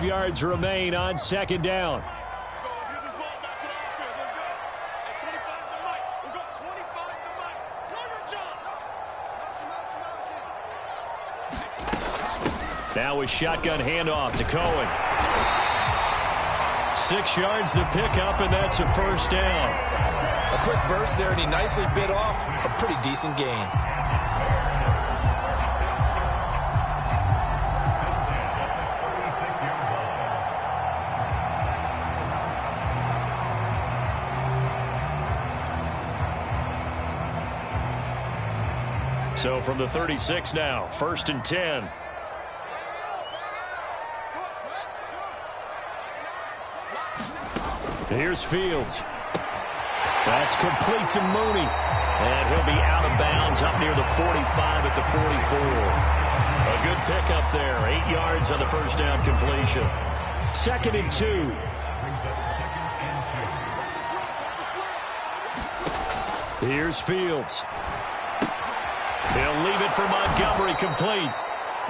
yards remain on second down. Now a shotgun handoff to Cohen. 6 yards the pickup, and that's a first down. A quick burst there, and he nicely bit off a pretty decent gain. So from the 36 now, 1st and 10. Here's Fields. That's complete to Mooney. And he'll be out of bounds up near the 45 at the 44. A good pickup there. 8 yards on the first down completion. 2nd and 2. Here's Fields. He'll leave it for Montgomery complete.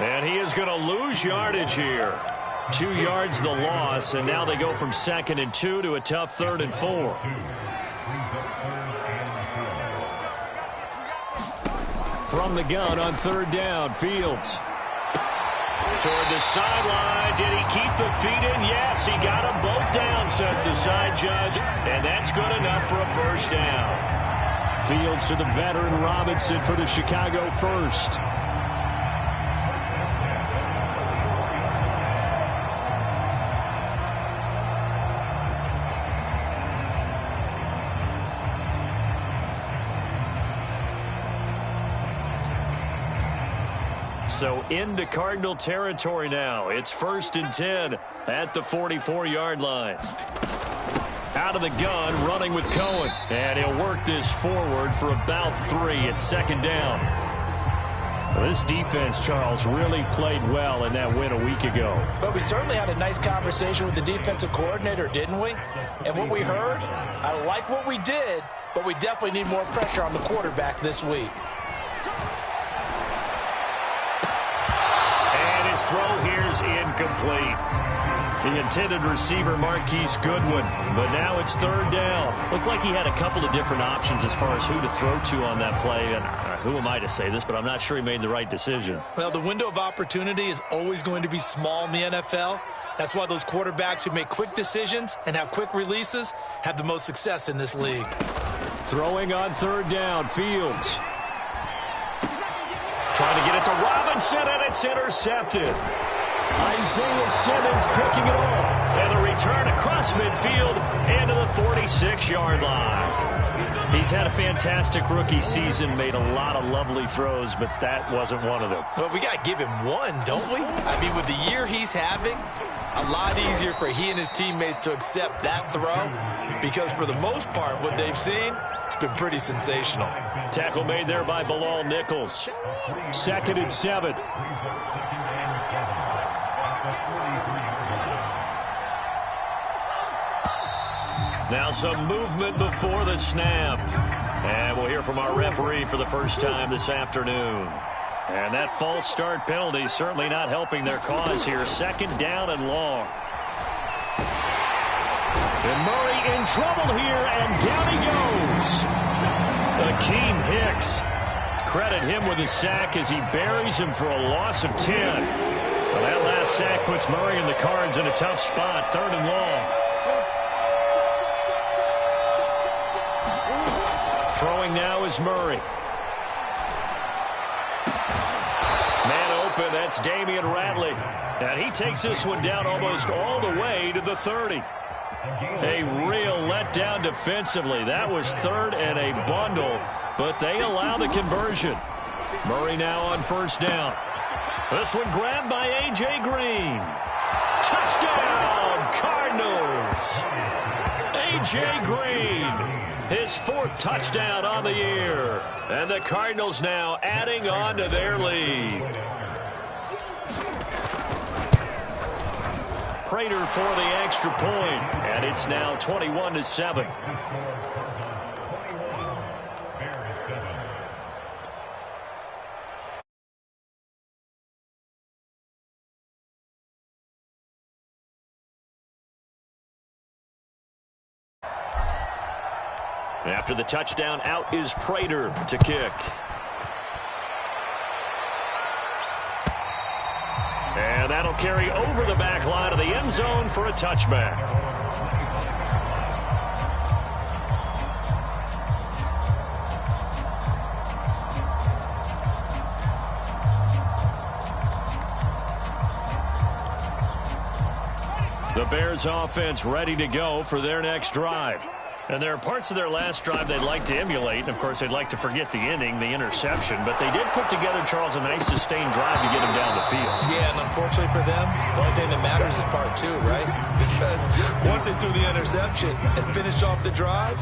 And he is going to lose yardage here. 2 yards the loss, and now they go from 2nd and 2 to a tough 3rd and 4. From the gun on 3rd down, Fields. Toward the sideline. Did he keep the feet in? Yes, he got them both down, says the side judge, and that's good enough for a first down. Fields to the veteran Robinson for the Chicago first. So into Cardinal territory now. It's 1st and 10 at the 44-yard line. Out of the gun, running with Cohen. And he'll work this forward for about 3 at 2nd down. Well, this defense, Charles, really played well in that win a week ago. But we certainly had a nice conversation with the defensive coordinator, didn't we? And what we heard, I like what we did, but we definitely need more pressure on the quarterback this week. His throw here's incomplete. The intended receiver, Marquise Goodwin. But now it's 3rd down. Looked like he had a couple of different options as far as who to throw to on that play. And who am I to say this, but I'm not sure he made the right decision. Well, the window of opportunity is always going to be small in the NFL. That's why those quarterbacks who make quick decisions and have quick releases have the most success in this league. Throwing on 3rd down, Fields. Trying to get it to Robinson, and it's intercepted. Isaiah Simmons picking it off. And the return across midfield into the 46-yard line. He's had a fantastic rookie season, made a lot of lovely throws, but that wasn't one of them. Well, we got to give him one, don't we? I mean, with the year he's having, a lot easier for he and his teammates to accept that throw because for the most part, what they've seen, it's been pretty sensational. Tackle made there by Bilal Nichols. 2nd and 7. Now some movement before the snap. And we'll hear from our referee for the first time this afternoon. And that false start penalty certainly not helping their cause here. 2nd down and long. And Murray in trouble here, and down he goes. Akeem Hicks. Credit him with a sack as he buries him for a loss of 10. Well, that last sack puts Murray and the Cards in a tough spot. 3rd and long. Throwing now is Murray. Man open, that's Damian Ratley. And he takes this one down almost all the way to the 30. A real letdown defensively. That was 3rd and a bundle, but they allow the conversion. Murray now on 1st down. This one grabbed by A.J. Green. Touchdown, Cardinals. A.J. Green, his 4th touchdown on the year. And the Cardinals now adding on to their lead. Prater for the extra point, and it's now 21-7. After the touchdown, out is Prater to kick. And that'll carry over the back line of the end zone for a touchback. The Bears offense ready to go for their next drive. And there are parts of their last drive they'd like to emulate. And, of course, they'd like to forget the inning, the interception. But they did put together, Charles, a nice sustained drive to get them down the field. Yeah, and unfortunately for them, the only thing that matters is part two, right? Because once they threw the interception and finished off the drive,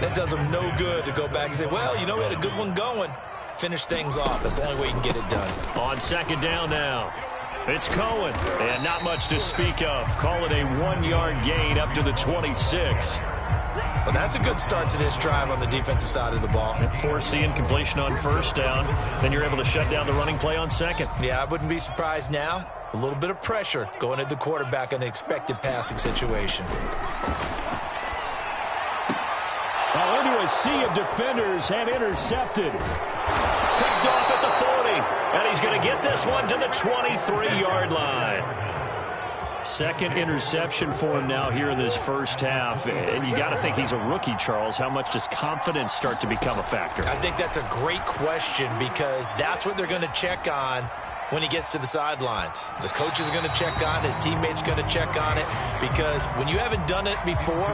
that does them no good to go back and say, well, you know, we had a good one going. Finish things off. That's the only way you can get it done. On second down now. It's Cohen. And not much to speak of. Call it a 1-yard gain up to the 26. Well, that's a good start to this drive on the defensive side of the ball. Force the incompletion on first down. Then you're able to shut down the running play on second. Yeah, I wouldn't be surprised now. A little bit of pressure going at the quarterback in an expected passing situation. Well, into a sea of defenders and intercepted. Picked off at the 40. And he's going to get this one to the 23-yard line. Second interception for him now here in this first half. And you got to think he's a rookie, Charles. How much does confidence start to become a factor? I think that's a great question because that's what they're going to check on when he gets to the sidelines. The coach is going to check on it. His teammates are going to check on it because when you haven't done it before,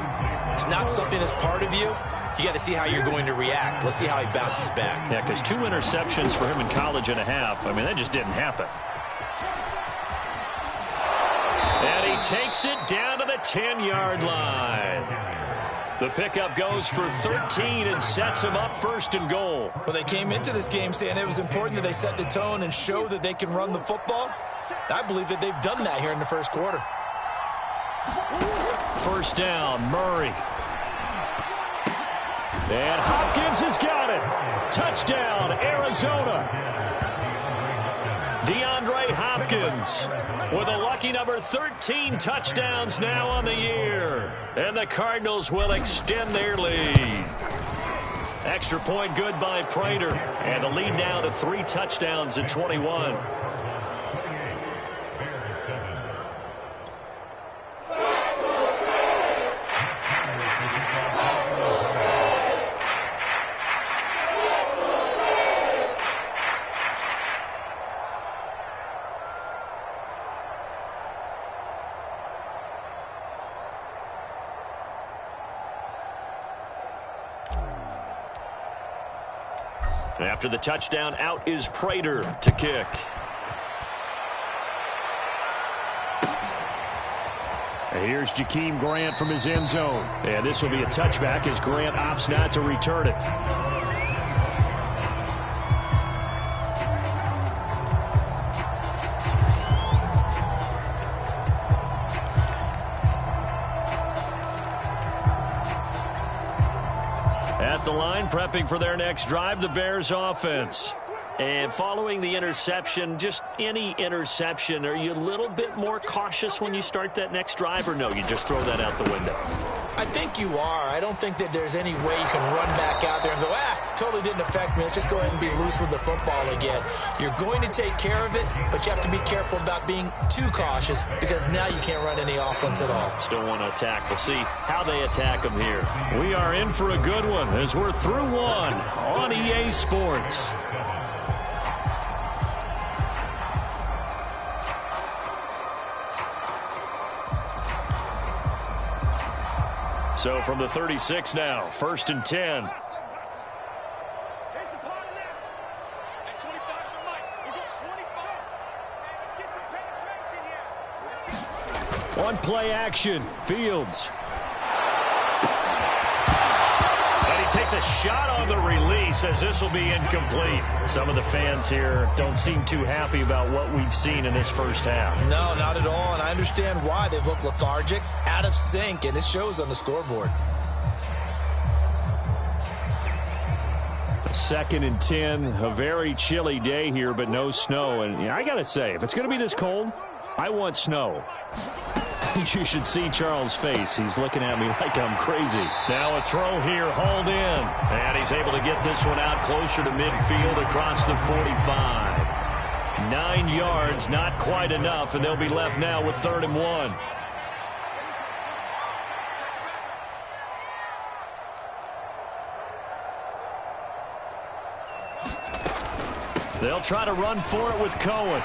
it's not something that's part of you. You got to see how you're going to react. Let's see how he bounces back. Yeah, because 2 interceptions for him in college and a half. I mean, that just didn't happen. And he takes it down to the 10-yard line. The pickup goes for 13 and sets him up first and goal. Well, they came into this game saying it was important that they set the tone and show that they can run the football. I believe that they've done that here in the first quarter. First down, Murray. And Hopkins has got it. Touchdown, Arizona. DeAndre Hopkins with a lucky number 13 touchdowns now on the year. And the Cardinals will extend their lead. Extra point good by Prater. And the lead now to 3 touchdowns at 21. After the touchdown, out is Prater to kick. And here's Jakeem Grant from his end zone. And this will be a touchback as Grant opts not to return it. At the line, prepping for their next drive, the Bears offense. And following the interception, just any interception, are you a little bit more cautious when you start that next drive, or no, you just throw that out the window? I think you are. I don't think that there's any way you can run back out there and go, totally didn't affect me. Let's just go ahead and be loose with the football again. You're going to take care of it, but you have to be careful about being too cautious because now you can't run any offense at all. Still want to attack. We'll see how they attack them here. We are in for a good one as we're through one on EA Sports. So from the 36 now, 1st and 10. On play action, Fields. And he takes a shot on the release as this will be incomplete. Some of the fans here don't seem too happy about what we've seen in this first half. No, not at all, and I understand why. They've looked lethargic, out of sync, and it shows on the scoreboard. 2nd and 10, a very chilly day here, but no snow. And I got to say, if it's going to be this cold, I want snow. You should see Charles' face. He's looking at me like I'm crazy. Now a throw here, hauled in. And he's able to get this one out closer to midfield across the 45. 9 yards, not quite enough, and they'll be left now with 3rd and 1. They'll try to run for it with Cohen.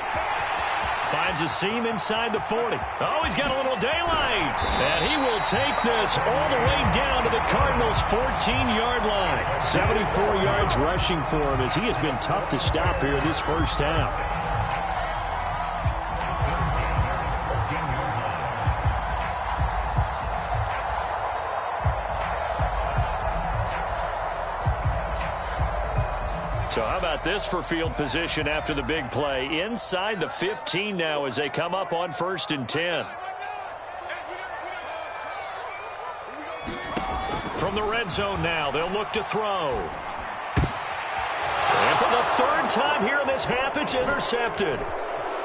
Finds a seam inside the 40. Oh, he's got a little daylight. And he will take this all the way down to the Cardinals' 14-yard line. 74 yards rushing for him as he has been tough to stop here this first half. So how about this for field position after the big play? Inside the 15 now as they come up on 1st and 10. From the red zone now, they'll look to throw. And for the 3rd time here in this half, it's intercepted.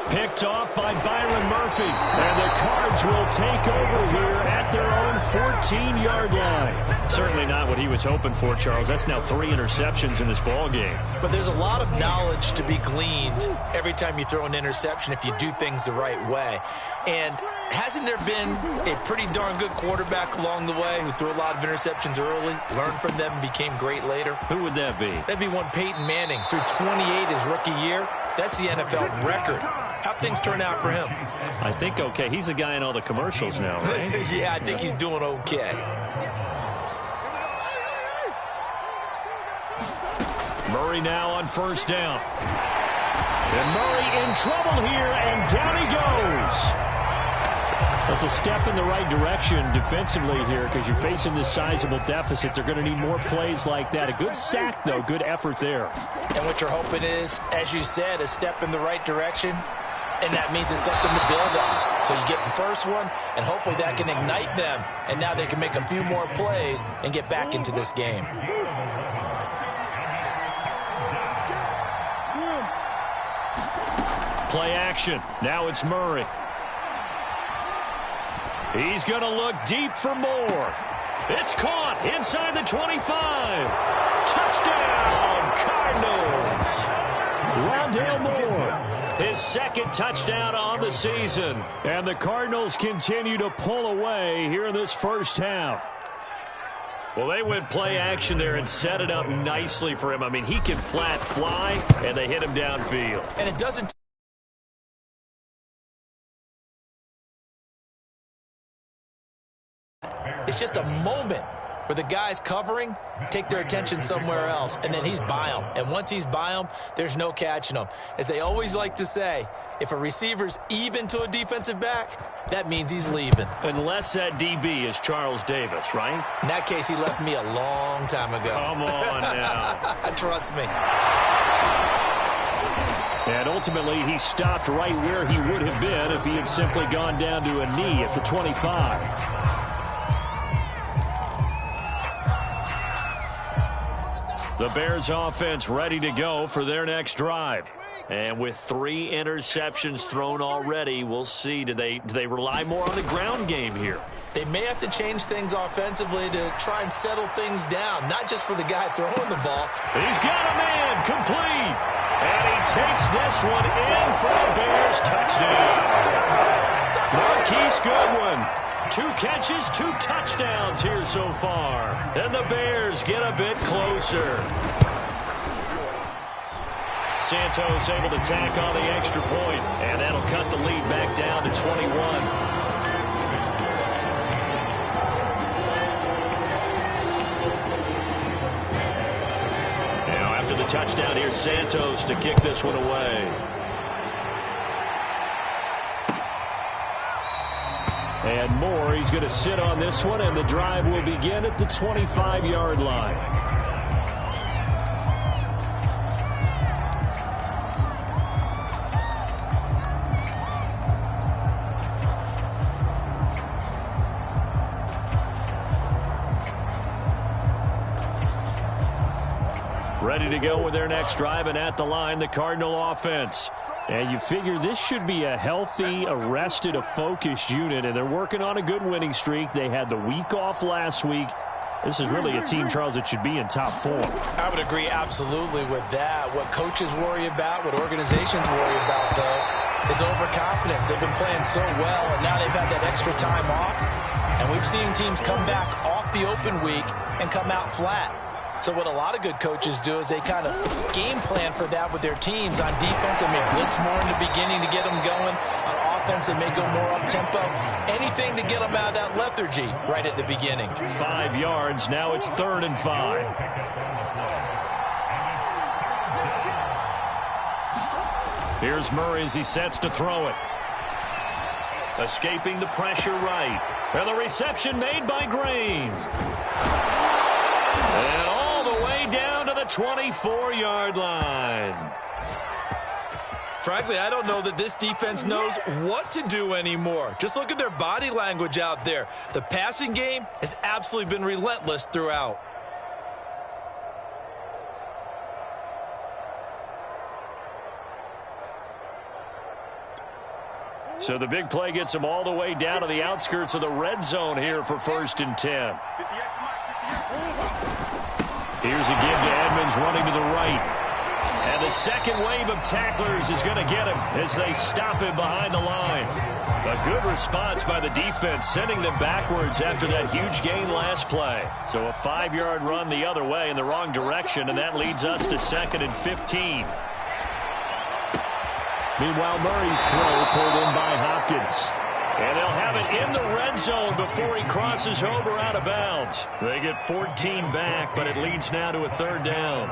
Picked off by Byron Murphy. And the Cards will take over here at their own 14-yard line. Certainly not what he was hoping for, Charles. That's now 3 interceptions in this ball game. But there's a lot of knowledge to be gleaned every time you throw an interception if you do things the right way. And hasn't there been a pretty darn good quarterback along the way who threw a lot of interceptions early, learned from them, and became great later? Who would that be? That'd be one Peyton Manning. Threw 28 his rookie year. That's the NFL record. How'd things turn out for him? I think okay. He's a guy in all the commercials now, right? Yeah, I think he's doing okay. Murray now on 1st down. And Murray in trouble here, and down he goes. That's a step in the right direction defensively here because you're facing this sizable deficit. They're going to need more plays like that. A good sack, though. Good effort there. And what you're hoping is, as you said, a step in the right direction, and that means it's something to build on. So you get the first one, and hopefully that can ignite them, and now they can make a few more plays and get back into this game. Play action. Now it's Murray. He's going to look deep for more. It's caught inside the 25. Touchdown, Cardinals. Rondale Moore, his 2nd touchdown on the season. And the Cardinals continue to pull away here in this first half. Well, they went play action there and set it up nicely for him. I mean, he can flat fly, and they hit him downfield. And it doesn't... It's just a moment where the guys covering take their attention somewhere else, and then he's by them. And once he's by them, there's no catching them. As they always like to say, if a receiver's even to a defensive back, that means he's leaving. Unless that DB is Charles Davis, right? In that case, he left me a long time ago. Come on now. Trust me. And ultimately, he stopped right where he would have been if he had simply gone down to a knee at the 25. The Bears offense ready to go for their next drive. And with 3 interceptions thrown already, we'll see. Do they rely more on the ground game here? They may have to change things offensively to try and settle things down, not just for the guy throwing the ball. He's got a man complete. And he takes this one in for a Bears touchdown. Marquise Goodwin. 2 catches, 2 touchdowns here so far. And the Bears get a bit closer. Santos able to tack on the extra point, and that'll cut the lead back down to 21. Now after the touchdown, here's Santos to kick this one away. And Moore, he's going to sit on this one, and the drive will begin at the 25-yard line. Ready to go with their next drive, and at the line, the Cardinal offense. And you figure this should be a healthy, a rested, a focused unit, and they're working on a good winning streak. They had the week off last week. This is really a team, Charles, that should be in top form. I would agree absolutely with that. What coaches worry about, what organizations worry about, though, is overconfidence. They've been playing so well, and now they've had that extra time off. And we've seen teams come back off the open week and come out flat. So what a lot of good coaches do is they kind of game plan for that with their teams. On defense, they may blitz more in the beginning to get them going. On offense, they may go more up-tempo. Anything to get them out of that lethargy right at the beginning. 5 yards. Now it's 3rd and 5. Here's Murray as he sets to throw it. Escaping the pressure right. And the reception made by Green. And all the way down to the 24-yard line. Frankly, I don't know that this defense knows what to do anymore. Just look at their body language out there. The passing game has absolutely been relentless throughout. So the big play gets them all the way down to the outskirts of the red zone here for 1st and 10. Here's a give to Edmonds running to the right. And the second wave of tacklers is going to get him as they stop him behind the line. A good response by the defense, sending them backwards after that huge gain last play. So a 5-yard run the other way in the wrong direction, and that leads us to 2nd and 15. Meanwhile, Murray's throw pulled in by Hopkins. And they'll have it in the red zone before he crosses over out of bounds. They get 14 back, but it leads now to a 3rd down.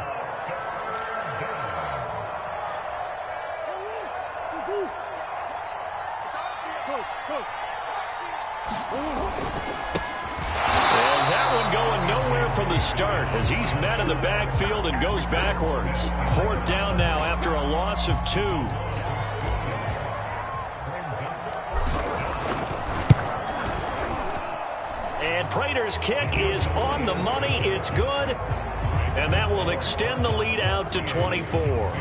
And that one going nowhere from the start as he's met in the backfield and goes backwards. 4th down now after a loss of 2. And Prater's kick is on the money. It's good. And that will extend the lead out to 24.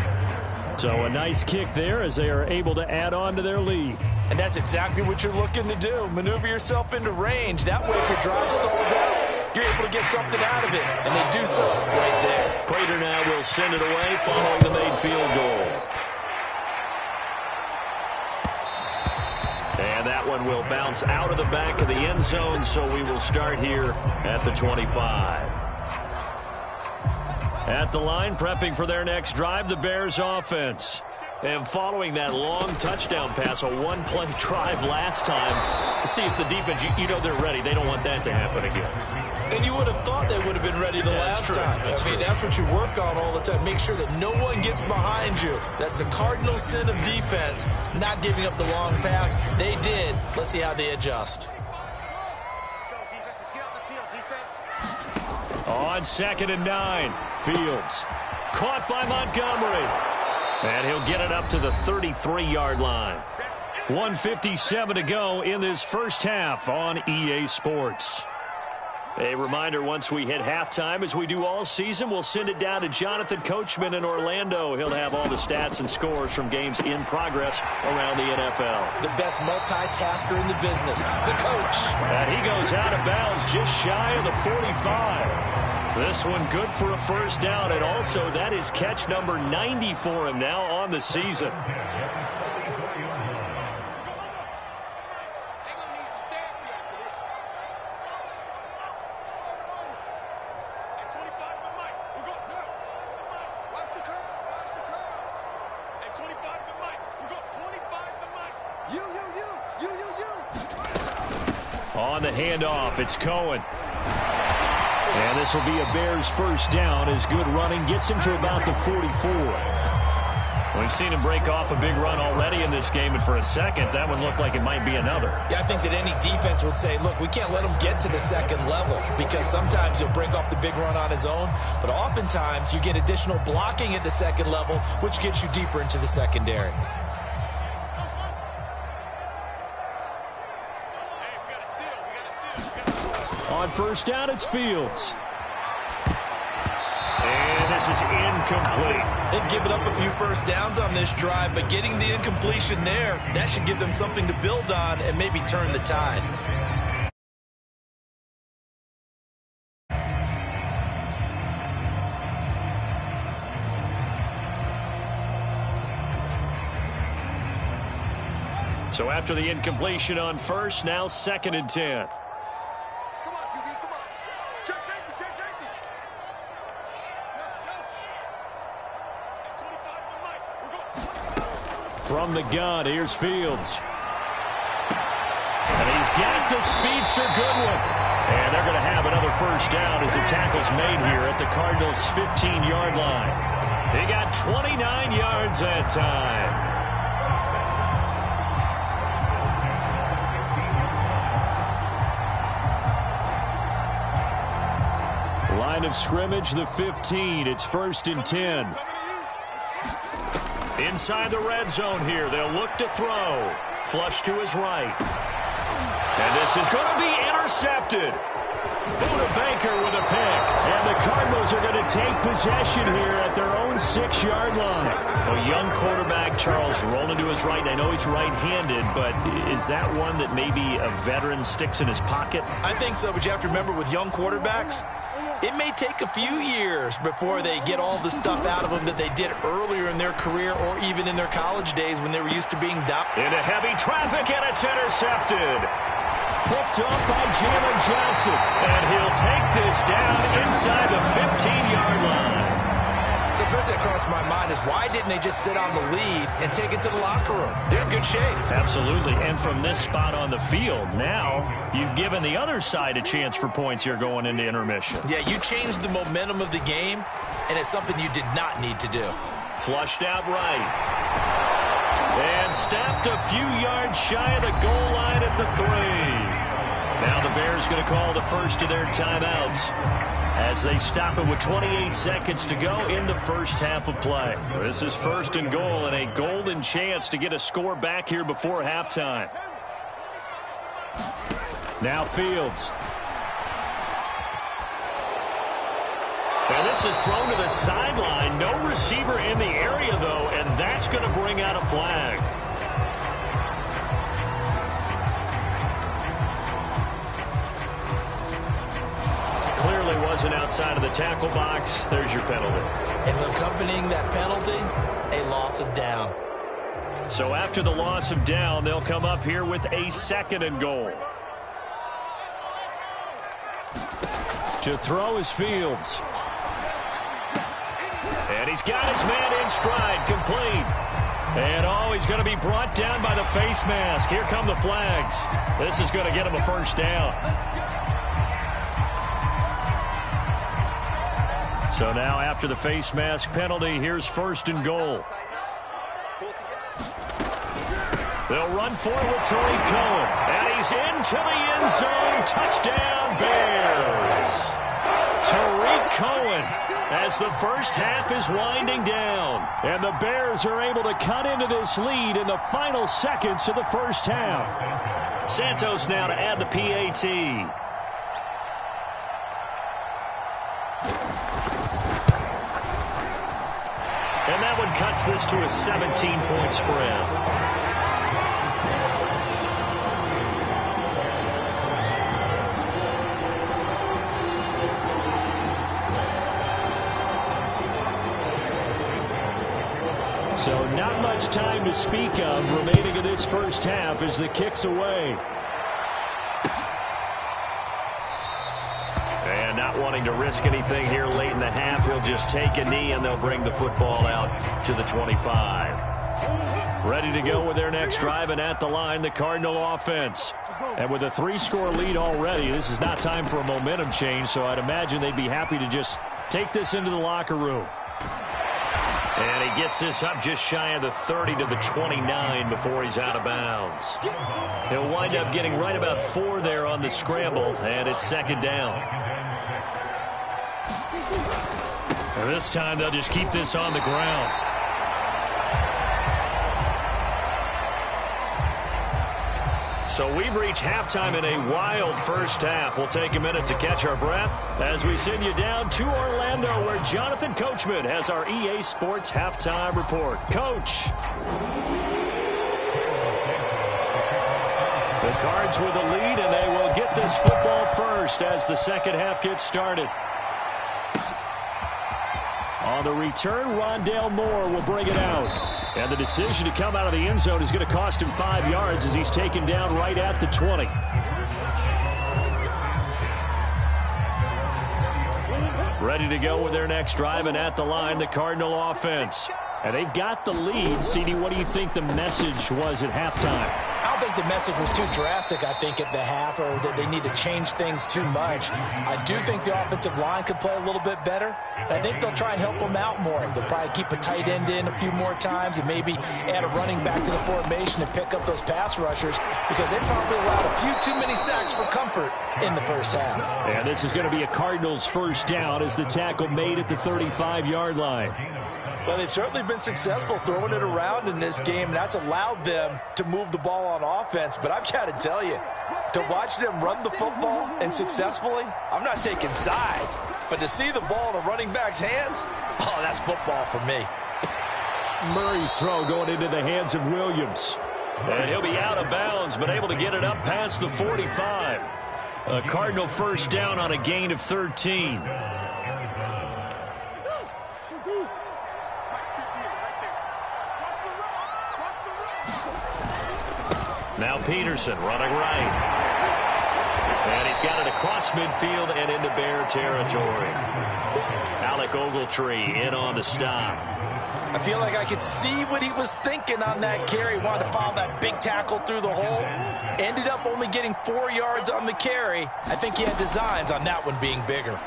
So a nice kick there as they are able to add on to their lead. And that's exactly what you're looking to do. Maneuver yourself into range. That way, if your drive stalls out, you're able to get something out of it. And they do so right there. Prater now will send it away following the made field goal. And that one will bounce out of the back of the end zone, so we will start here at the 25. At the line, prepping for their next drive, the Bears offense. And following that long touchdown pass, a one-play drive last time, see if the defense, you know they're ready. They don't want that to happen again. And you would have thought they would have been ready the last time. That's what you work on all the time. Make sure that no one gets behind you. That's the cardinal sin of defense, not giving up the long pass. They did. Let's see how they adjust. Let's go, defense. Let's get out the field, defense. On 2nd and 9, Fields caught by Montgomery. And he'll get it up to the 33-yard line. 1:57 to go in this first half on EA Sports. A reminder, once we hit halftime, as we do all season, we'll send it down to Jonathan Coachman in Orlando. He'll have all the stats and scores from games in progress around the NFL. The best multitasker in the business, the coach. And he goes out of bounds just shy of the 45. This one good for a 1st down, and also that is catch number 90 for him now on the season. On the handoff, it's Cohen. And this will be a Bears 1st down as good running gets him to about the 44. We've seen him break off a big run already in this game, and for a second, that one looked like it might be another. Yeah, I think that any defense would say, look, we can't let him get to the 2nd level because sometimes he'll break off the big run on his own, but oftentimes you get additional blocking at the 2nd level, which gets you deeper into the secondary. On 1st down, it's Fields. And this is incomplete. They've given up a few first downs on this drive, but getting the incompletion there, that should give them something to build on and maybe turn the tide. So after the incompletion on first, now 2nd and 10. Come on, QB, come on. Check safety, check safety. From the gun, here's Fields. And he's got the speedster Goodwin. And they're going to have another first down as the tackle's made here at the Cardinals' 15-yard line. He got 29 yards that time. Line of scrimmage, the 15. It's 1st and 10. Inside the red zone here. They'll look to throw. Flush to his right. And this is going to be intercepted. Buda Baker with a pick. And the Cardinals are going to take possession here at their own 6-yard line. A young quarterback, Charles, rolling to his right. And I know he's right-handed, but is that one that maybe a veteran sticks in his pocket? I think so, but you have to remember with young quarterbacks, it may take a few years before they get all the stuff out of them that they did earlier in their career or even in their college days when they were used to being dominant. Into heavy traffic, and it's intercepted. Picked up by Jalen Johnson. And he'll take this down inside the 15-yard line. So the first thing that crossed my mind is why didn't they just sit on the lead and take it to the locker room? They're in good shape. Absolutely. And from this spot on the field, now you've given the other side a chance for points here going into intermission. Yeah, you changed the momentum of the game, and it's something you did not need to do. Flushed out right. And stopped a few yards shy of the goal line at the 3. Now the Bears going to call the first of their timeouts as they stop it with 28 seconds to go in the first half of play. This is 1st and goal and a golden chance to get a score back here before halftime. Now Fields. And this is thrown to the sideline. No receiver in the area, though, and that's going to bring out a flag. Clearly wasn't outside of the tackle box. There's your penalty. And accompanying that penalty, a loss of down. So after the loss of down, they'll come up here with a 2nd and goal. To throw is Fields. And he's got his man in stride, complete. And, he's going to be brought down by the face mask. Here come the flags. This is going to get him a first down. So now after the face mask penalty, here's 1st and goal. They'll run for it with Tariq Cohen. And he's into the end zone. Touchdown, Bears. Tariq Cohen as the first half is winding down. And the Bears are able to cut into this lead in the final seconds of the first half. Santos now to add the PAT. And that one cuts this to a 17-point spread. So not much time to speak of remaining in this first half as the kick's away. And not wanting to risk anything here late in the half, he'll just take a knee and they'll bring the football out to the 25. Ready to go with their next drive, and at the line, the Cardinal offense. And with a 3-score lead already, this is not time for a momentum change, so I'd imagine they'd be happy to just take this into the locker room. And he gets this up just shy of the 30 to the 29 before he's out of bounds. He'll wind up getting right about 4 there on the scramble, and it's 2nd down. And this time they'll just keep this on the ground. So we've reached halftime in a wild first half. We'll take a minute to catch our breath as we send you down to Orlando, where Jonathan Coachman has our EA Sports Halftime Report. Coach. The Cards with the lead, and they will get this football first as the second half gets started. On the return, Rondale Moore will bring it out. And the decision to come out of the end zone is going to cost him 5 yards as he's taken down right at the 20. Ready to go with their next drive, and at the line, the Cardinal offense. And they've got the lead. CD, what do you think the message was at halftime? I don't think the message was too drastic, I think, at the half, or that they need to change things too much. I do think the offensive line could play a little bit better. I think they'll try and help them out more. They'll probably keep a tight end in a few more times and maybe add a running back to the formation and pick up those pass rushers, because they probably allowed a few too many sacks for comfort in the first half. And this is going to be a Cardinals first down as the tackle made at the 35-yard line. Well, they've certainly been successful throwing it around in this game, and that's allowed them to move the ball on offense. But I've got to tell you, to watch them run the football and successfully, I'm not taking sides. But to see the ball in a running back's hands, oh, that's football for me. Murray's throw going into the hands of Williams. And he'll be out of bounds, but able to get it up past the 45. A Cardinal first down on a gain of 13. Now Peterson running right. And he's got it across midfield and into Bear territory. Alec Ogletree in on the stop. I feel like I could see what he was thinking on that carry. Wanted to follow that big tackle through the hole. Ended up only getting 4 yards on the carry. I think he had designs on that one being bigger.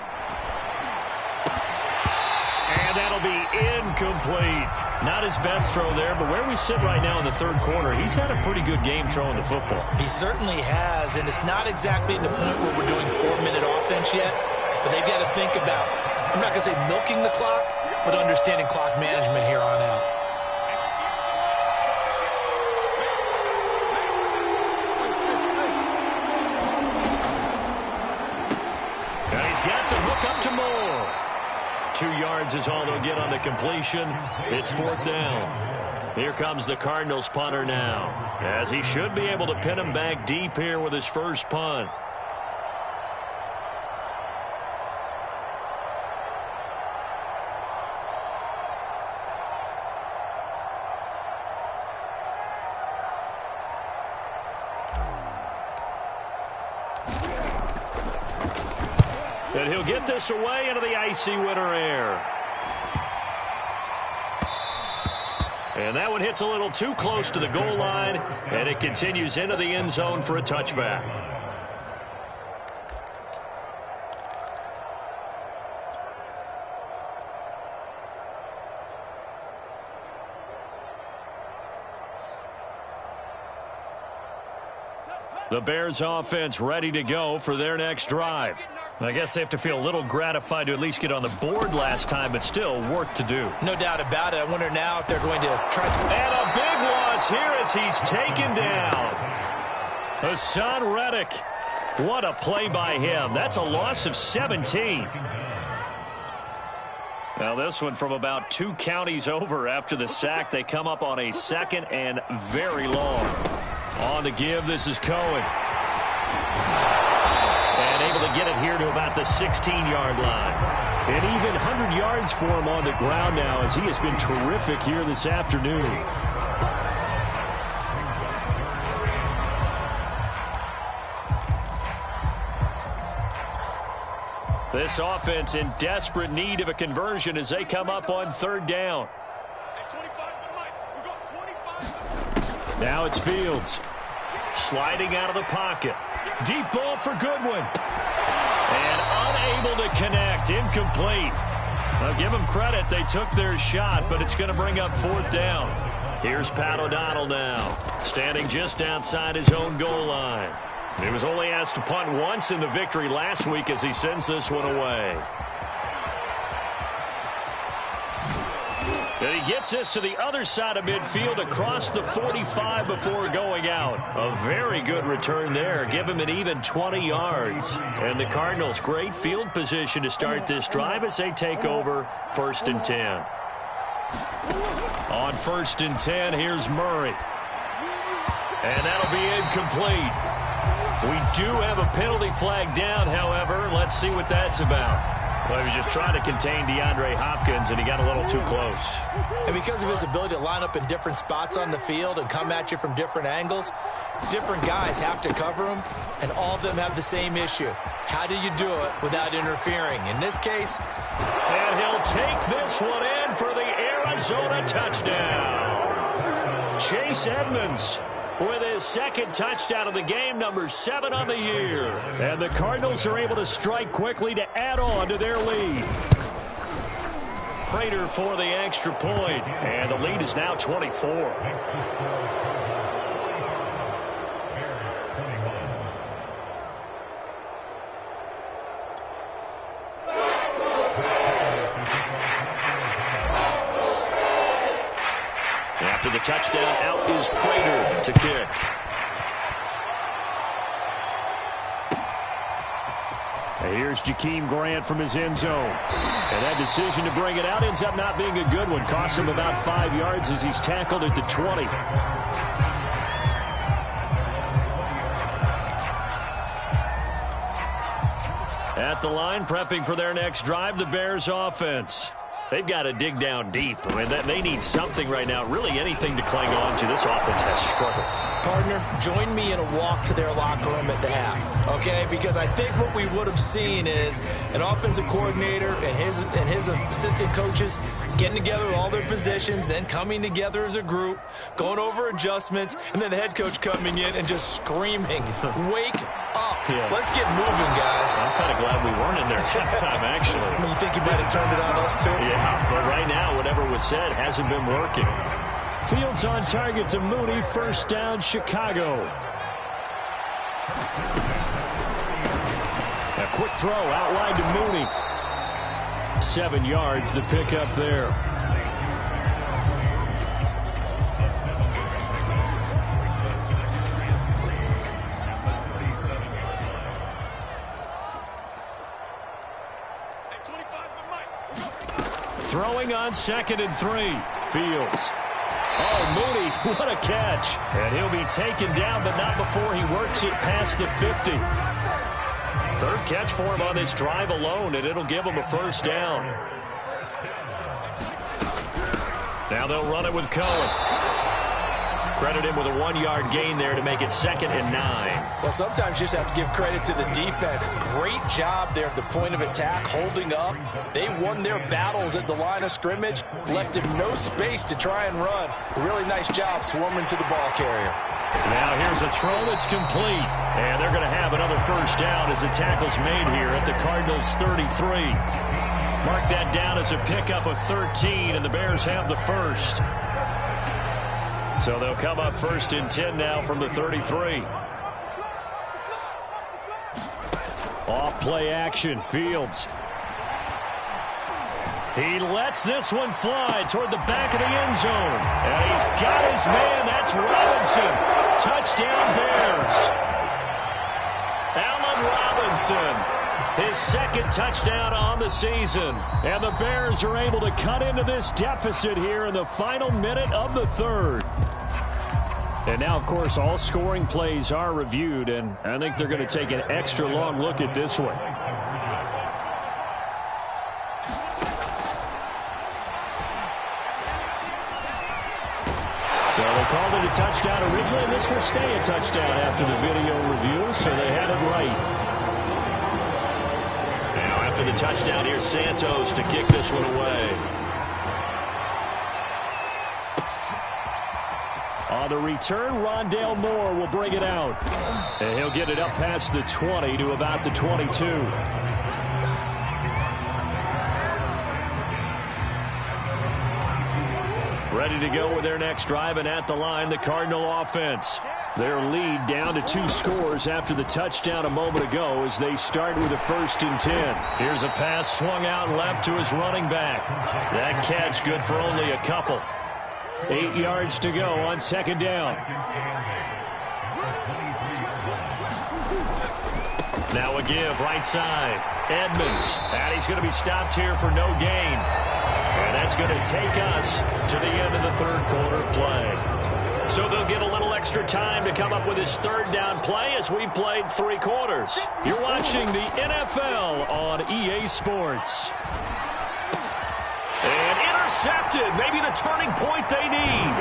And that'll be incomplete. Not his best throw there, but where we sit right now in the third quarter, he's had a pretty good game throwing the football. He certainly has, and it's not exactly at the point where we're doing 4-minute offense yet, but they've got to think about, I'm not going to say milking the clock, but understanding clock management here on out. And he's got the hook up to Moore. 2 yards is all they'll get on the completion. It's fourth down. Here comes the Cardinals punter now, as he should be able to pin him back deep here with his first punt. And he'll get this away into the icy winter air. And that one hits a little too close to the goal line, and it continues into the end zone for a touchback. The Bears offense ready to go for their next drive. I guess they have to feel a little gratified to at least get on the board last time, but still work to do. No doubt about it. I wonder now if they're going to try. And a big loss here as he's taken down. Hassan Reddick. What a play by him. That's a loss of 17. Now this one from about 2 counties over after the sack. They come up on a second and very long. On the give, this is Cohen. And able to get it here to about the 16-yard line. And even 100 yards for him on the ground now, as he has been terrific here this afternoon. This offense in desperate need of a conversion as they come up on third down. Now it's Fields. Sliding out of the pocket. Deep ball for Goodwin. And unable to connect. Incomplete. Now give them credit. They took their shot, but it's going to bring up fourth down. Here's Pat O'Donnell now. Standing just outside his own goal line. He was only asked to punt once in the victory last week as he sends this one away. And he gets this to the other side of midfield across the 45 before going out. A very good return there. Give him an even 20 yards. And the Cardinals, great field position to start this drive as they take over 1st and 10. On 1st and 10, here's Murray. And that'll be incomplete. We do have a penalty flag down, however. Let's see what that's about. Well, he was just trying to contain DeAndre Hopkins, and he got a little too close. And because of his ability to line up in different spots on the field and come at you from different angles, different guys have to cover him, and all of them have the same issue. How do you do it without interfering? In this case, and he'll take this one in for the Arizona touchdown. Chase Edmonds with his 2nd touchdown of the game, number 7 on the year. And the Cardinals are able to strike quickly to add on to their lead. Prater for the extra point, and the lead is now 24. After the touchdown, out is Prater to kick. And here's Jakeem Grant from his end zone. And that decision to bring it out ends up not being a good one. Costs him about 5 yards as he's tackled at the 20. At the line, prepping for their next drive, the Bears offense. They've got to dig down deep. I mean, they need something right now, really anything to cling on to. This offense has struggled. Partner, join me in a walk to their locker room at the half, okay? Because I think what we would have seen is an offensive coordinator and his assistant coaches getting together with all their positions, then coming together as a group, going over adjustments, and then the head coach coming in and just screaming, wake up. Yeah. Let's get moving, guys. I'm kind of glad we weren't in there at halftime, actually. I mean, you think he might have turned it on us, too? Yeah, but right now, whatever was said hasn't been working. Fields on target to Mooney. 1st down, Chicago. A quick throw outlined to Mooney. 7 yards, the pickup there. Throwing on 2nd and 3. Fields. Oh, Mooney, what a catch. And he'll be taken down, but not before he works it past the 50. 3rd catch for him on this drive alone, and it'll give him a 1st down. Now they'll run it with Cohen. Credit him with a 1-yard gain there to make it 2nd and 9. Well, sometimes you just have to give credit to the defense. Great job there at the point of attack, holding up. They won their battles at the line of scrimmage, left him no space to try and run. A really nice job swarming to the ball carrier. Now here's a throw that's complete. And they're going to have another 1st down as the tackle's made here at the Cardinals' 33. Mark that down as a pickup of 13, and the Bears have the 1st. So they'll come up 1st and 10 now from the 33. Off play action, Fields. He lets this one fly toward the back of the end zone. And he's got his man. That's Robinson. Touchdown Bears. Allen Robinson. His 2nd touchdown on the season. And the Bears are able to cut into this deficit here in the final minute of the 3rd. And now, of course, all scoring plays are reviewed, and I think they're going to take an extra long look at this one. So they called it a touchdown originally, and this will stay a touchdown after the video review, so they had it right. Now after the touchdown, here's Santos to kick this one away. On the return, Rondale Moore will bring it out. And he'll get it up past the 20 to about the 22. Ready to go with their next drive, and at the line, the Cardinal offense. Their lead down to 2 scores after the touchdown a moment ago as they start with a 1st and 10. Here's a pass swung out left to his running back. That catch good for only a couple. 8 yards to go on 2nd down. Now a give, right side. Edmonds, and he's going to be stopped here for no gain. And that's going to take us to the end of the 3rd quarter play. So they'll get a little extra time to come up with his 3rd down play as we've played 3 quarters. You're watching the NFL on EA Sports. And intercepted, maybe the turning point they need.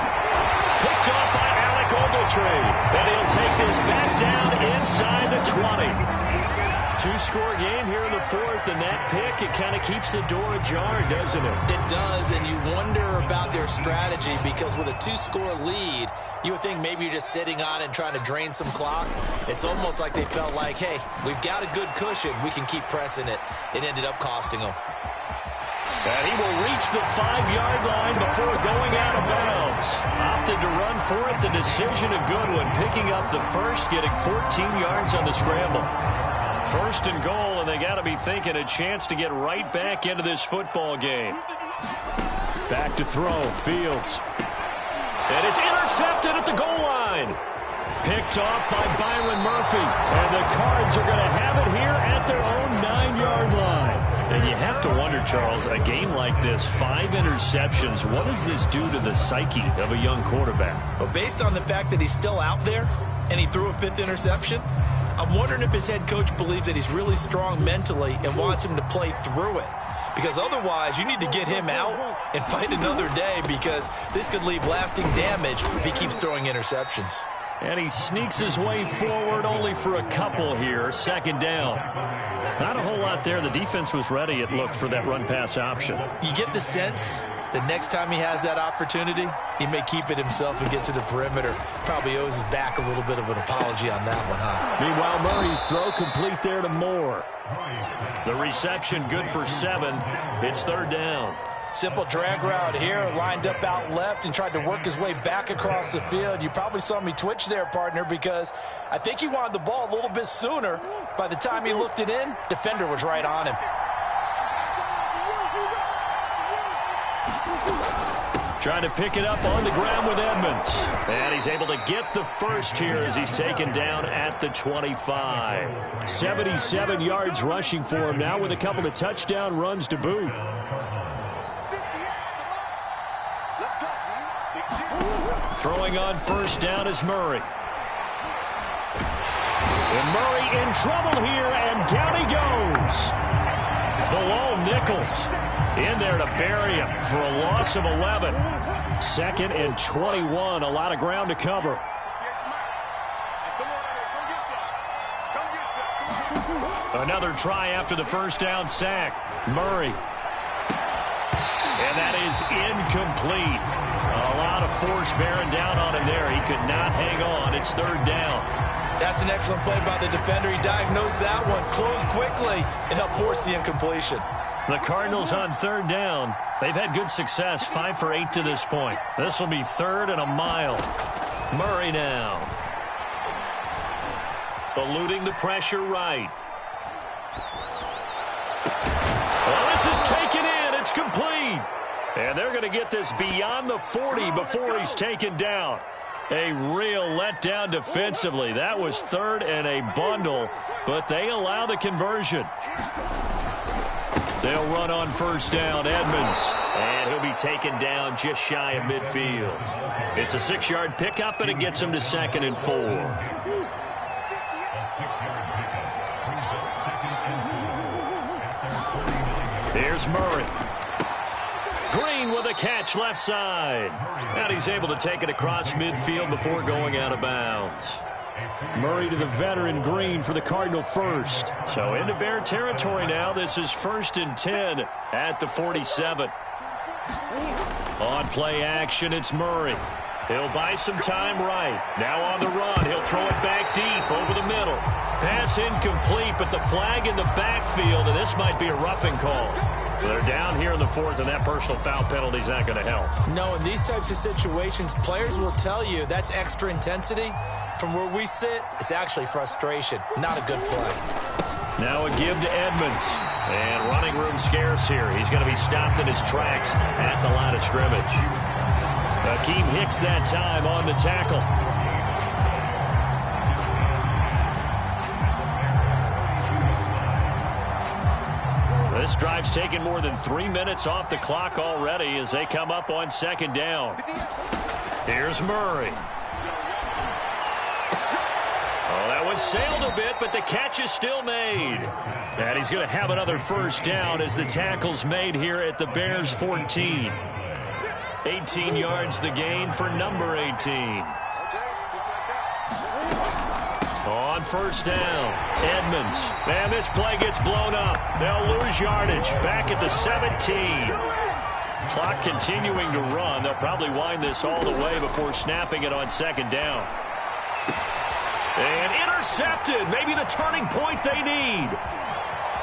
Picked off by Alec Ogletree. And he'll take this back down inside the 20. 2-score game here in the 4th, and that pick, it kind of keeps the door ajar, doesn't it? It does, and you wonder about their strategy because with a 2-score lead, you would think maybe you're just sitting on it and trying to drain some clock. It's almost like they felt like, hey, we've got a good cushion. We can keep pressing it. It ended up costing them. And he will reach the 5-yard line before going out of bounds. Opted to run for it. The decision a good one. Picking up the first, getting 14 yards on the scramble. 1st and goal, and they got to be thinking a chance to get right back into this football game. Back to throw, Fields. And it's intercepted at the goal line. Picked off by Byron Murphy. And the Cards are going to have it here at their own 9-yard line. And you have to wonder, Charles, a game like this, 5 interceptions, what does this do to the psyche of a young quarterback? Well, based on the fact that he's still out there and he threw a 5th interception, I'm wondering if his head coach believes that he's really strong mentally and wants him to play through it. Because otherwise, you need to get him out and fight another day because this could leave lasting damage if he keeps throwing interceptions. And he sneaks his way forward only for a couple here. 2nd down. Not a whole lot there. The defense was ready, it looked, for that run-pass option. You get the sense the next time he has that opportunity, he may keep it himself and get to the perimeter. Probably owes his back a little bit of an apology on that one, huh? Meanwhile, Murray's throw complete there to Moore. The reception good for 7. It's 3rd down. Simple drag route here, lined up out left and tried to work his way back across the field. You probably saw me twitch there, partner, because I think he wanted the ball a little bit sooner. By the time he looked it in, defender was right on him. Trying to pick it up on the ground with Edmonds. And he's able to get the first here as he's taken down at the 25. 77 yards rushing for him now with a couple of touchdown runs to boot. Throwing on 1st down is Murray. And Murray in trouble here, and down he goes. Bilal Nichols in there to bury him for a loss of 11. 2nd and 21. A lot of ground to cover. Another try after the 1st down sack. Murray. And that is incomplete. A lot of force bearing down on him there. He could not hang on. It's 3rd down. That's an excellent play by the defender. He diagnosed that one, closed quickly, and helped force the incompletion. The Cardinals on 3rd down. They've had good success, 5 for 8 to this point. This will be 3rd and a mile. Murray now. Eluding the pressure right. Well, this is taken in. It's complete. And they're going to get this beyond the 40 before he's taken down. A real letdown defensively. That was 3rd and a bundle, but they allow the conversion. They'll run on 1st down, Edmonds. And he'll be taken down just shy of midfield. It's a 6-yard pickup, and it gets him to 2nd and 4. Here's Murray. Green with a catch left side. And he's able to take it across midfield before going out of bounds. Murray to the veteran Green for the Cardinal first. So into Bear territory now. This is 1st and 10 at the 47. On play action, it's Murray. He'll buy some time right. Now on the run. He'll throw it back deep over the middle. Pass incomplete, but the flag in the backfield, and this might be a roughing call. They're down here in the fourth, and that personal foul penalty is not going to help. No, in these types of situations, players will tell you that's extra intensity. From where we sit, it's actually frustration, not a good play. Now a give to Edmonds. And running room scarce here. He's going to be stopped in his tracks at the line of scrimmage. Akeem Hicks that time on the tackle. This drive's taken more than 3 minutes off the clock already as they come up on second down. Here's Murray. Oh, that one sailed a bit, but the catch is still made. And he's going to have another first down as the tackle's made here at the Bears 14. 18 yards the gain for number 18. On first down, Edmonds. And this play gets blown up. They'll lose yardage. Back at the 17. Clock continuing to run. They'll probably wind this all the way before snapping it on second down. And intercepted. Maybe the turning point they need.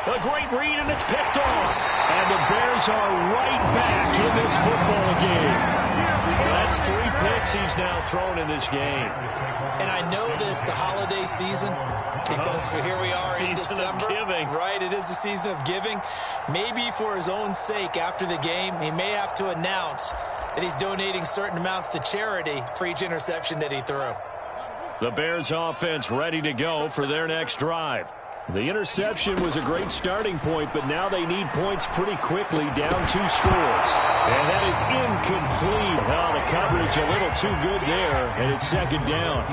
A great read, and it's picked off. And the Bears are right back in this football game. Well, that's 3 picks he's now thrown in this game. And I know this, the holiday season, because here we are in December. Season of giving. Right, it is the season of giving. Maybe for his own sake after the game, he may have to announce that he's donating certain amounts to charity for each interception that he threw. The Bears offense ready to go for their next drive. The interception was a great starting point, but now they need points pretty quickly, down 2 scores. And that is incomplete. Oh, the coverage a little too good there, and it's second down.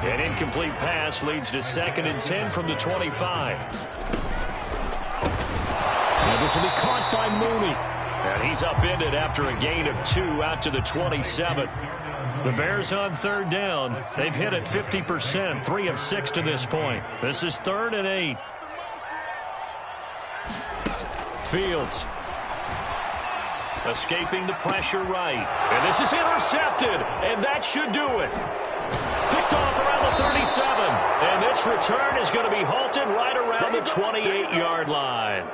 An incomplete pass leads to 2nd and 10 from the 25. Now this will be caught by Mooney. And he's upended after a gain of 2 out to the 27. The Bears on third down. They've hit it 50%, 3 of 6 to this point. This is 3rd and 8. Fields. Escaping the pressure right. And this is intercepted. And that should do it. Picked off around the 37. And this return is going to be halted right around the 28-yard line.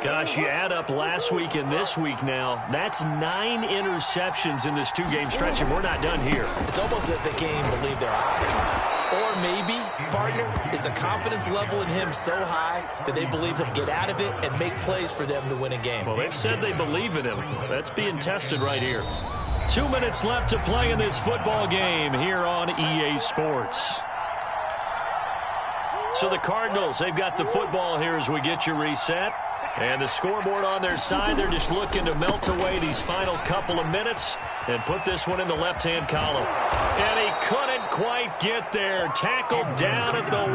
Gosh, you add up last week and this week now, that's 9 interceptions in this 2-game stretch, and we're not done here. It's almost as if they can't even believe their eyes. Or maybe, partner, is the confidence level in him so high that they believe he'll get out of it and make plays for them to win a game. Well, they've said they believe in him. That's being tested right here. 2 minutes left to play in this football game here on EA Sports. So the Cardinals, they've got the football here as we get you reset. And the scoreboard on their side, they're just looking to melt away these final couple of minutes and put this one in the left-hand column. And he couldn't quite get there. Tackled down at the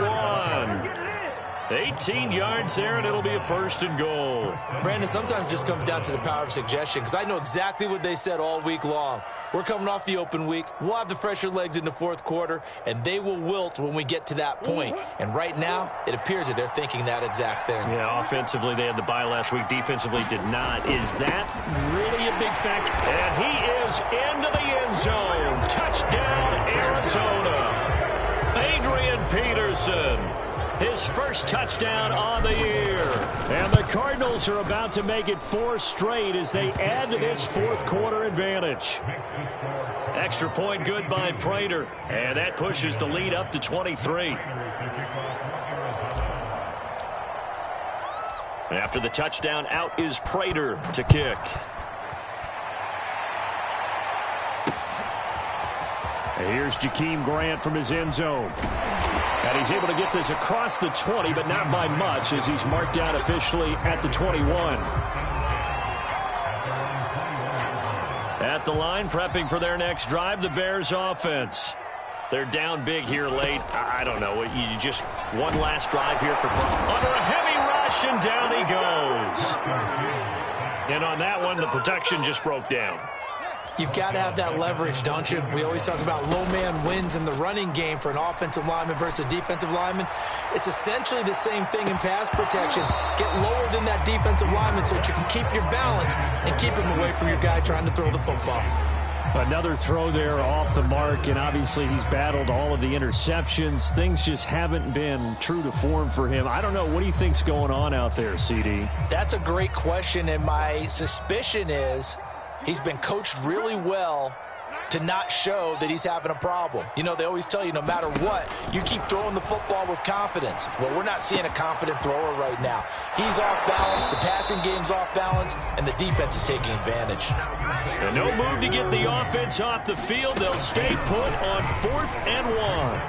1. 18 yards there, and it'll be a 1st and goal. Brandon, sometimes it just comes down to the power of suggestion, because I know exactly what they said all week long. We're coming off the open week. We'll have the fresher legs in the 4th quarter, and they will wilt when we get to that point. And right now, it appears that they're thinking that exact thing. Yeah, offensively, they had the bye last week. Defensively, did not. Is that really a big factor? And he is into the end zone. Touchdown, Arizona. Adrian Peterson. His first touchdown on the year. And the Cardinals are about to make it 4 straight as they add to this 4th quarter advantage. Extra point good by Prater. And that pushes the lead up to 23. After the touchdown, out is Prater to kick. And here's Jakeem Grant from his end zone. And he's able to get this across the 20, but not by much, as he's marked down officially at the 21. At the line, prepping for their next drive, the Bears offense. They're down big here late. I don't know. You just one last drive here for under a heavy rush, and down he goes. And on that one, the protection just broke down. You've got to have that leverage, don't you? We always talk about low man wins in the running game for an offensive lineman versus a defensive lineman. It's essentially the same thing in pass protection. Get lower than that defensive lineman so that you can keep your balance and keep him away from your guy trying to throw the football. Another throw there off the mark, and obviously he's battled all of the interceptions. Things just haven't been true to form for him. I don't know. What do you think's going on out there, CD? That's a great question, and my suspicion is he's been coached really well to not show that he's having a problem. You know, they always tell you no matter what, you keep throwing the football with confidence. Well, we're not seeing a confident thrower right now. He's off balance, the passing game's off balance, and the defense is taking advantage. And no move to get the offense off the field. They'll stay put on 4th and 1.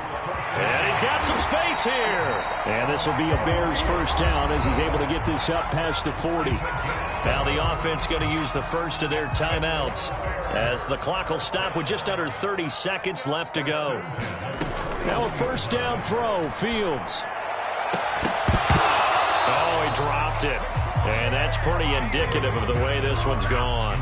And he's got some space here. And this will be a Bears first down as he's able to get this up past the 40. Now the offense going to use the first of their timeouts as the clock will stop with just under 30 seconds left to go. Now a first down throw, Fields. Oh, he dropped it. And that's pretty indicative of the way this one's gone.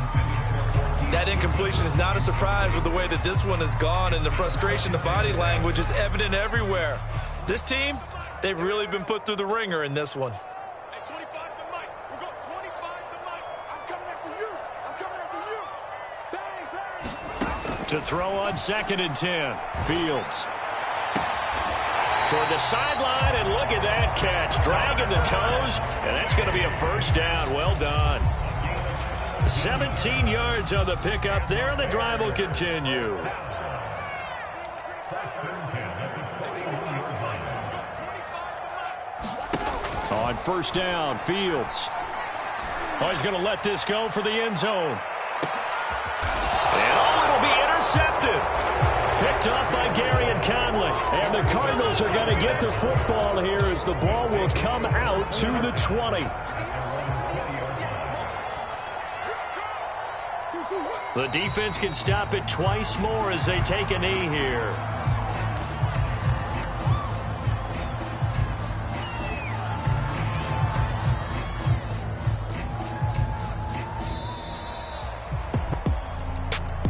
That incompletion is not a surprise with the way that this one has gone, and the frustration, the body language is evident everywhere. This team, they've really been put through the ringer in this one. Hey, 25 to Mike. We're going 25 to Mike. I'm coming after you. I'm coming after you. Bang, bang. To throw on 2nd and 10. Fields. Toward the sideline, and look at that catch. Dragging the toes, and that's going to be a first down. Well done. 17 yards on the pickup there, and the drive will continue. On first down, Fields. Oh, he's going to let this go for the end zone. And it'll be intercepted. Picked off by Gary Conley. And the Cardinals are going to get the football here as the ball will come out to the 20. The defense can stop it twice more as they take a knee here.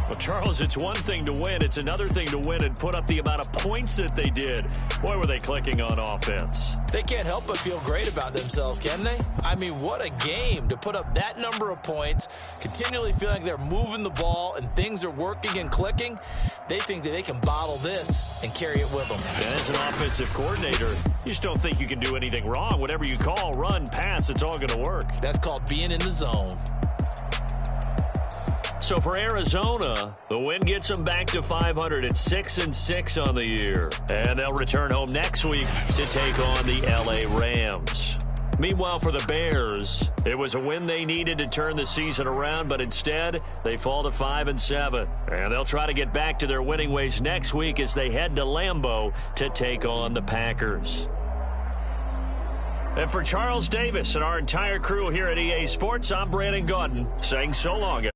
Well, Charles, it's one thing to win. It's another thing to win and put up the amount of points that they did. Boy, were they clicking on offense. They can't help but feel great about themselves, can they? I mean, what a game to put up that number of points, continually feeling like they're moving the ball and things are working and clicking. They think that they can bottle this and carry it with them. And as an offensive coordinator, you just don't think you can do anything wrong. Whatever you call, run, pass, it's all going to work. That's called being in the zone. So for Arizona, the win gets them back to 500 at 6-6 on the year. And they'll return home next week to take on the LA Rams. Meanwhile, for the Bears, it was a win they needed to turn the season around, but instead, they fall to 5-7. And they'll try to get back to their winning ways next week as they head to Lambeau to take on the Packers. And for Charles Davis and our entire crew here at EA Sports, I'm Brandon Gaudin saying so long,